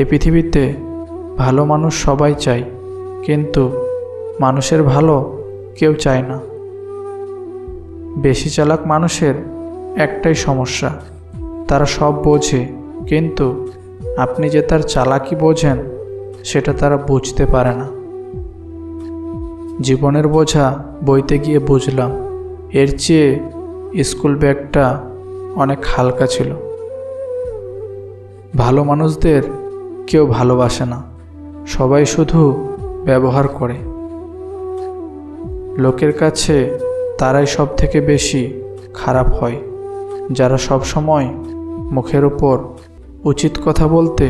এ পৃথিবীতে ভালো মানুষ সবাই চায়, কিন্তু মানুষের ভালো কেউ চায় না। বেশি চালাক মানুষের একটাই সমস্যা, তারা সব বোঝে, কিন্তু আপনি যে তার চালাকি বোঝেন সেটা তারা বুঝতে পারে না। জীবনের বোঝা বইতে গিয়ে বুঝলাম, এর চেয়ে স্কুল ব্যাগটা অনেক হালকা ছিল। ভালো মানুষদের কেউ ভালোবাসে না, সবাই শুধু ব্যবহার করে। লোকের কাছে তারাই সব থেকে বেশি খারাপ হয়, যারা সব সময় মুখের উপর উচিত কথা বলতে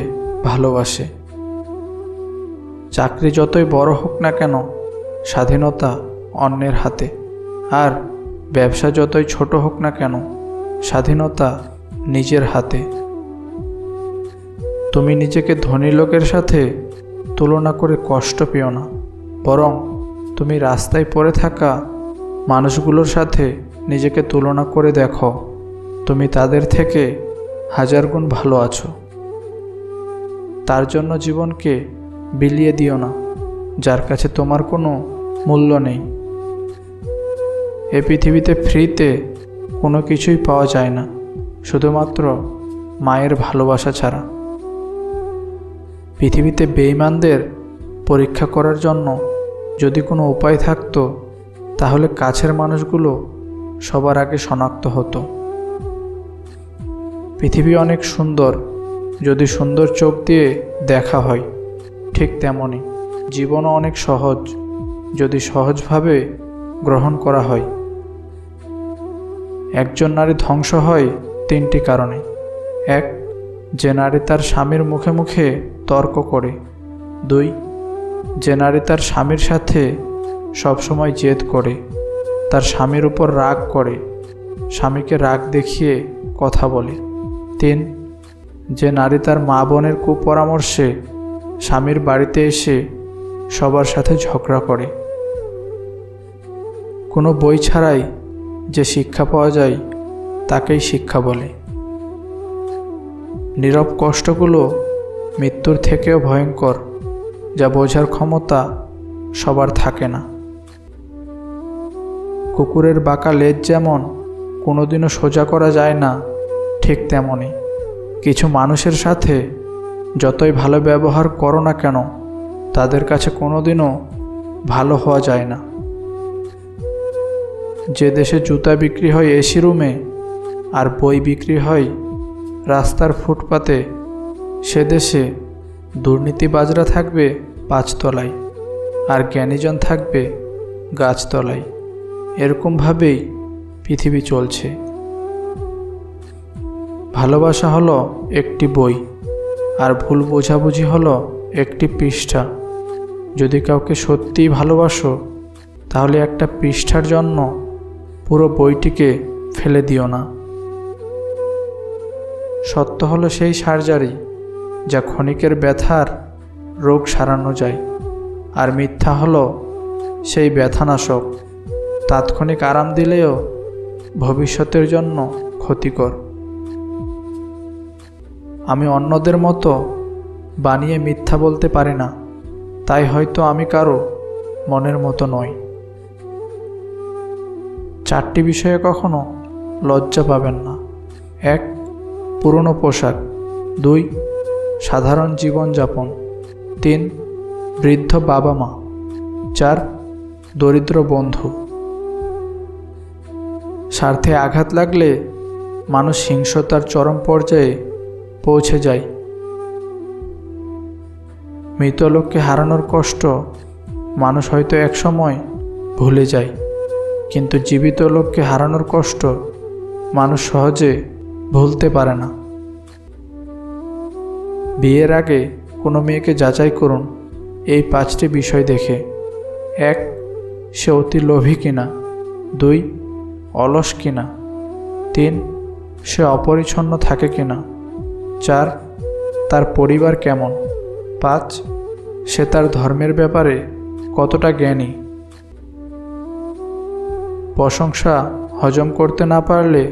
ভালোবাসে। চাকরি যতই বড় হোক না কেন, স্বাধীনতা অন্যের হাতে। আর ব্যবসা যতই ছোট হোক না কেন, স্বাধীনতা নিজের হাতে। তুমি নিজেকে ধনী লোকের সাথে তুলনা করে কষ্ট পেও না, বরং তুমি রাস্তায় পড়ে থাকা মানুষগুলোর সাথে নিজেকে তুলনা করে দেখো, তুমি তাদের থেকে 1000 গুণ ভালো আছো। তার জন্য জীবনকে বিলিয়ে দিও না যার কাছে তোমার কোনো মূল্য নেই। এ পৃথিবীতে ফ্রিতে কোনো কিছুই পাওয়া যায় না, শুধুমাত্র মায়ের ভালোবাসা ছাড়া। পৃথিবীতে বেঈমানদের পরীক্ষা করার জন্য যদি কোনো উপায় থাকতো, তাহলে কাছের মানুষগুলো সবার আগে শনাক্ত হতো। পৃথিবী অনেক সুন্দর যদি সুন্দর চোখ দিয়ে দেখা হয়, ঠিক তেমনই জীবনও অনেক সহজ যদি সহজভাবে গ্রহণ করা হয়। একজন নারী ধ্বংস হয় 3টি কারণে। 1, যে নারী তার স্বামীর মুখে মুখে তর্ক করে। 2, যে নারী তার স্বামীর সাথে সবসময় জেদ করে, তার স্বামীর উপর রাগ করে, স্বামীকে রাগ দেখিয়ে কথা বলে। 3, যে নারী তার মা বোনের কুপরামর্শে স্বামীর বাড়িতে এসে সবার সাথে ঝগড়া করে। কোনো বই ছাড়াই যে শিক্ষা পাওয়া যায় তাকেই শিক্ষা বলে। নীরব কষ্টগুলো মৃত্যুর থেকেও ভয়ঙ্কর, যা বোঝার ক্ষমতা সবার থাকে না। কুকুরের বাঁকা লেজ যেমন কোনোদিনও সোজা করা যায় না, ঠিক তেমনই কিছু মানুষের সাথে যতই ভালো ব্যবহার করো না কেন, তাদের কাছে কোনোদিনও ভালো হওয়া যায় না। যে দেশে জুতা বিক্রি হয় এসি রুমে আর বই বিক্রি হয় রাস্তার ফুটপাতে, সে দেশে দুর্নীতিবাজরা থাকবে 5 তলায় আর জ্ঞানীজন থাকবে গাছতলায়। এরকমভাবেই পৃথিবী চলছে। ভালোবাসা হলো একটি বই, আর ভুল বোঝাবুঝি হলো একটি পৃষ্ঠা। যদি কাউকে সত্যিই ভালোবাসো, তাহলে একটা পৃষ্ঠার জন্য পুরো বইটিকে ফেলে দিও না। সত্য হলো সেই সার্জারি যা ক্ষণিকের ব্যথার রোগ সারানো যায়, আর মিথ্যা হলো সেই ব্যথানাশক, তাৎক্ষণিক আরাম দিলেও ভবিষ্যতের জন্য ক্ষতিকর। আমি অন্যদের মতো বানিয়ে মিথ্যা বলতে পারি না, তাই হয়তো আমি কারো মনের মতো নই। 4টি বিষয়ে কখনো লজ্জা পাবেন না। 1, পুরনো পোশাক। 2, সাধারণ জীবনযাপন। 3, বৃদ্ধ বাবা মা। 4, দরিদ্র বন্ধু। স্বার্থে আঘাত লাগলে মানুষ হিংস্রতার চরম পর্যায়ে পৌঁছে যায়। মৃত লোককে হারানোর কষ্ট মানুষ হয়তো একসময় ভুলে যায়, কিন্তু জীবিত লোককে হারানোর কষ্ট মানুষ সহজে ভুলতে পারে না। বিয়ের আগে কোনো মেয়েকে যাচাই করুন এই 5টি বিষয় দেখে। 1, সে অতি লোভী কিনা। 2, অলস কিনা। 3, সে অপরিচ্ছন্ন থাকে কিনা। 4, তার পরিবার কেমন। 5, সে তার ধর্মের ব্যাপারে কতটা জ্ঞানী। প্রশংসা হজম করতে না পারলে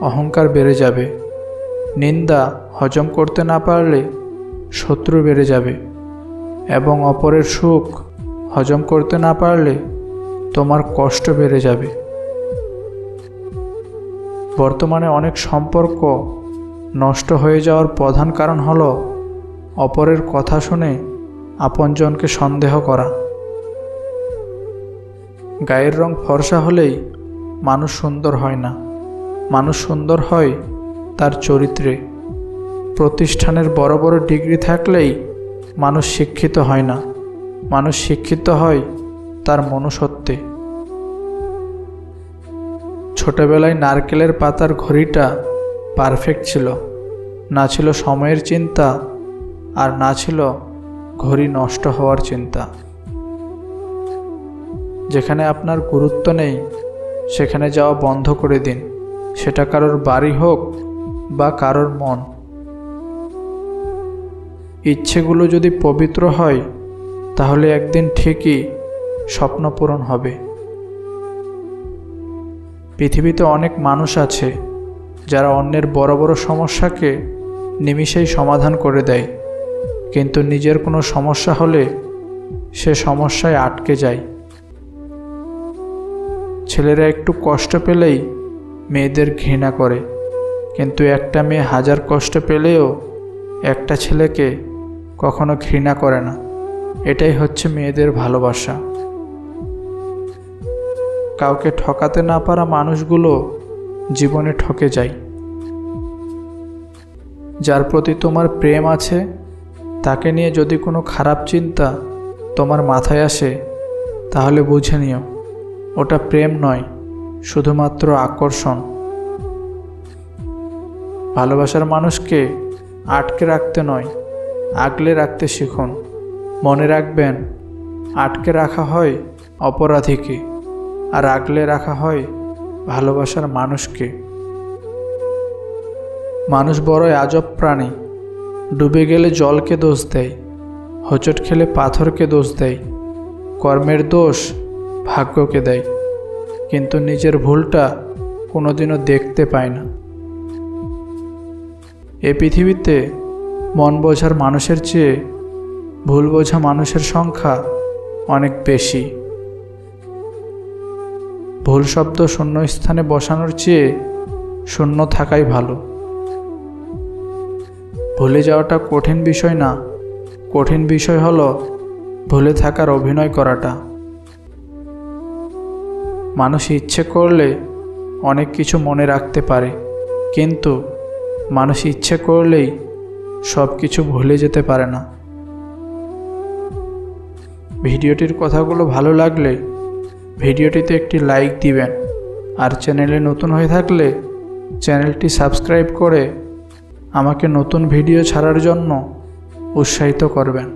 অহংকার বেড়ে যাবে, নিন্দা হজম করতে না পারলে শত্রু বেড়ে যাবে এবং অপরের সুখ হজম করতে না পারলে তোমার কষ্ট বেড়ে যাবে। বর্তমানে অনেক সম্পর্ক নষ্ট হয়ে যাওয়ার প্রধান কারণ হলো অপরের কথা শুনে আপনজনকে সন্দেহ করা। গায়ের রং ফর্সা হলেই মানুষ সুন্দর হয় না, মানুষ সুন্দর হয় তার চরিত্রে। প্রতিষ্ঠানের বড় বড় ডিগ্রি থাকলেই মানুষ শিক্ষিত হয় না, মানুষ শিক্ষিত হয় তার মনুষ্যত্বে। ছোটবেলায় নারকেলের পাতার ঘড়িটা পারফেক্ট ছিল, না ছিল সময়ের চিন্তা আর না ছিল ঘড়ি নষ্ট হওয়ার চিন্তা। যেখানে আপনার গুরুত্ব নেই সেখানে যাওয়া বন্ধ করে দিন, সেটা কারোর বাড়ি হোক বা কারোর মন। ইচ্ছেগুলো যদি পবিত্র হয় তাহলে একদিন ঠিকই স্বপ্ন পূরণ হবে। পৃথিবীতে অনেক মানুষ আছে যারা অন্যের বড় বড় সমস্যাকে নিমিষেই সমাধান করে দেয়, কিন্তু নিজের কোনো সমস্যা হলে সে সমস্যায় আটকে যায়। ছেলেরা একটু কষ্ট পেলেই মেয়েদের ঘৃণা করে, কিন্তু একটা মেয়ে হাজার কষ্ট পেলেও একটা ছেলেকে কখনো ঘৃণা করে না। এটাই হচ্ছে মেয়েদের ভালোবাসা। কাউকে ঠকাতে না পারা মানুষগুলো জীবনে ঠকে যায়। যার প্রতি তোমার প্রেম আছে তাকে নিয়ে যদি কোনো খারাপ চিন্তা তোমার মাথায় আসে তাহলে বুঝে নিও ওটা প্রেম নয়, শুধুমাত্র আকর্ষণ। ভালোবাসার মানুষকে আটকে রাখতে নয়, আগলে রাখতে শিখুন। মনে রাখবেন, আটকে রাখা হয় অপরাধীকে আর আগলে রাখা হয় ভালোবাসার মানুষকে। মানুষ বড়ই আজব প্রাণী। ডুবে গেলে জলকে দোষ দেয়, হোঁচট খেলে পাথরকে দোষ দেয়, কর্মের দোষ ভাগ্যকে দেয়, কিন্তু নিজের ভুলটা কোনোদিনও দেখতে পায় না। এ পৃথিবীতে মন বোঝার মানুষের চেয়ে ভুল বোঝা মানুষের সংখ্যা অনেক বেশি। ভুল শব্দ শূন্য স্থানে বসানোর চেয়ে শূন্য থাকাই ভালো। ভুলে যাওয়াটা কঠিন বিষয় না, কঠিন বিষয় হলো ভুলে থাকার অভিনয় করাটা। মানুষ ইচ্ছে করলে অনেক কিছু মনে রাখতে পারে, কিন্তু মানুষ ইচ্ছে করলেই সব কিছু ভুলে যেতে পারে না। ভিডিওটির কথাগুলো ভালো লাগলে ভিডিওটিতে একটি লাইক দিবেন, আর চ্যানেলে নতুন হয়ে থাকলে চ্যানেলটি সাবস্ক্রাইব করে আমাকে নতুন ভিডিও ছাড়ার জন্য উৎসাহিত করবেন।